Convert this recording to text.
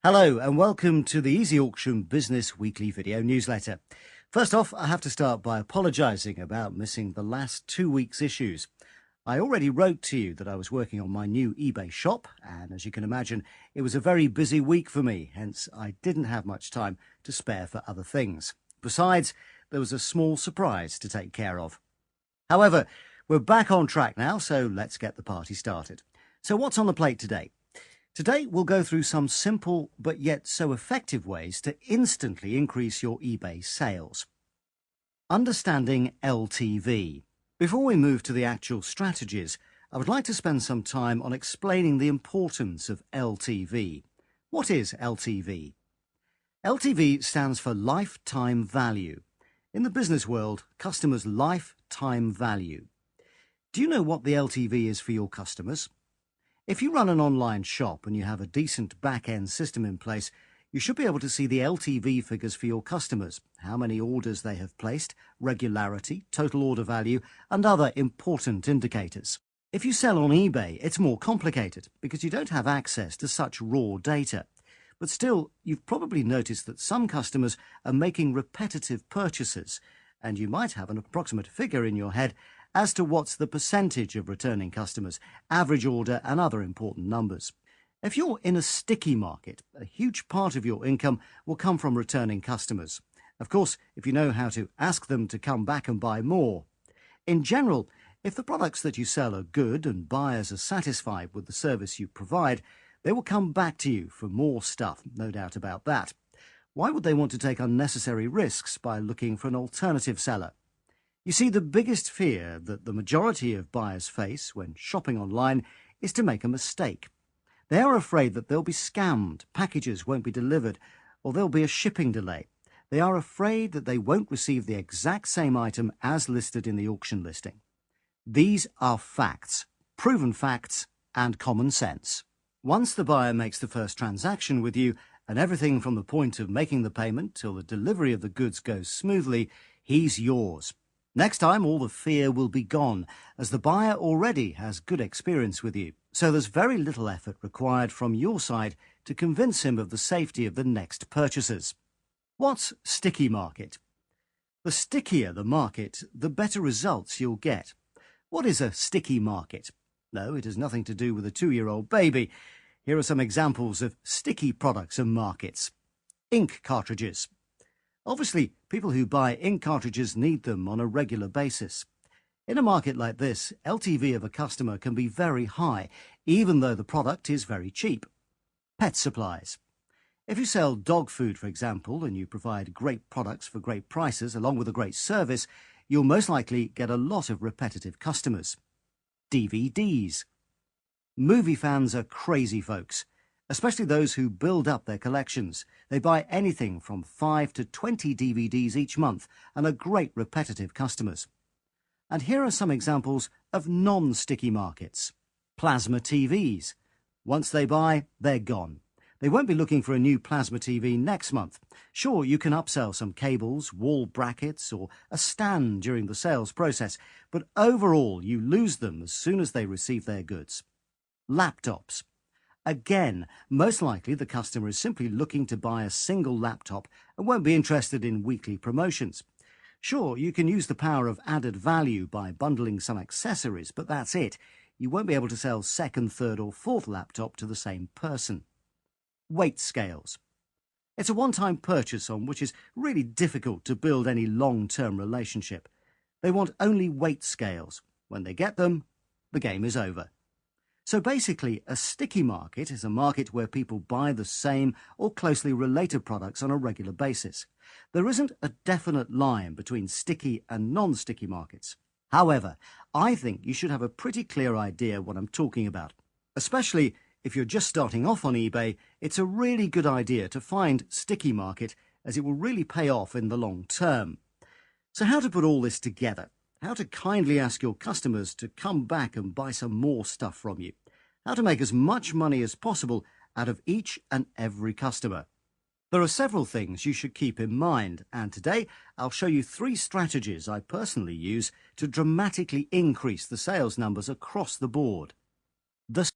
Hello and welcome to the Easy Auction Business Weekly video newsletter. First off, I have to start by apologising about missing the last 2 weeks' issues. I already wrote to you that I was working on my new eBay shop, and as you can imagine, it was a very busy week for me, hence I didn't have much time to spare for other things. Besides, there was a small surprise to take care of. However, we're back on track now, so let's get the party started. So what's on the plate today? Today, we'll go through some simple but yet so effective ways to instantly increase your eBay sales. Understanding LTV. Before we move to the actual strategies, I would like to spend some time on explaining the importance of LTV. What is LTV? LTV stands for lifetime value. In the business world, customers' lifetime value. Do you know what the LTV is for your customers? If you run an online shop and you have a decent back-end system in place, you should be able to see the LTV figures for your customers, how many orders they have placed, regularity, total order value, and other important indicators. If you sell on eBay, it's more complicated because you don't have access to such raw data. But still, you've probably noticed that some customers are making repetitive purchases, and you might have an approximate figure in your head as to what's the percentage of returning customers, average order, and other important numbers. If you're in a sticky market, a huge part of your income will come from returning customers. Of course, if you know how to ask them to come back and buy more. In general, if the products that you sell are good and buyers are satisfied with the service you provide, they will come back to you for more stuff, no doubt about that. Why would they want to take unnecessary risks by looking for an alternative seller? You see, the biggest fear that the majority of buyers face when shopping online is to make a mistake. They are afraid that they'll be scammed, packages won't be delivered, or there'll be a shipping delay. They are afraid that they won't receive the exact same item as listed in the auction listing. These are facts, proven facts, and common sense. Once the buyer makes the first transaction with you, and everything from the point of making the payment till the delivery of the goods goes smoothly, he's yours. Next time, all the fear will be gone, as the buyer already has good experience with you. So there's very little effort required from your side to convince him of the safety of the next purchases. What's sticky market? The stickier the market, the better results you'll get. What is a sticky market? No, it has nothing to do with a 2-year-old baby. Here are some examples of sticky products and markets. Ink cartridges. Obviously, people who buy ink cartridges need them on a regular basis. In a market like this, LTV of a customer can be very high, even though the product is very cheap. Pet supplies. If you sell dog food, for example, and you provide great products for great prices along with a great service, you'll most likely get a lot of repetitive customers. DVDs. Movie fans are crazy folks, especially those who build up their collections. They buy anything from 5 to 20 DVDs each month and are great repetitive customers. And here are some examples of non-sticky markets. Plasma TVs. Once they buy, they're gone. They won't be looking for a new plasma TV next month. Sure, you can upsell some cables, wall brackets, or a stand during the sales process, but overall you lose them as soon as they receive their goods. Laptops. Again, most likely the customer is simply looking to buy a single laptop and won't be interested in weekly promotions. Sure, you can use the power of added value by bundling some accessories, but that's it. You won't be able to sell second, third or fourth laptop to the same person. Weight scales. It's a one-time purchase on which is really difficult to build any long-term relationship. They want only weight scales. When they get them, the game is over. So basically, a sticky market is a market where people buy the same or closely related products on a regular basis. There isn't a definite line between sticky and non-sticky markets. However, I think you should have a pretty clear idea what I'm talking about. Especially if you're just starting off on eBay, it's a really good idea to find sticky market, as it will really pay off in the long term. So how to put all this together? How to kindly ask your customers to come back and buy some more stuff from you. How to make as much money as possible out of each and every customer. There are several things you should keep in mind, and today I'll show you 3 strategies I personally use to dramatically increase the sales numbers across the board. The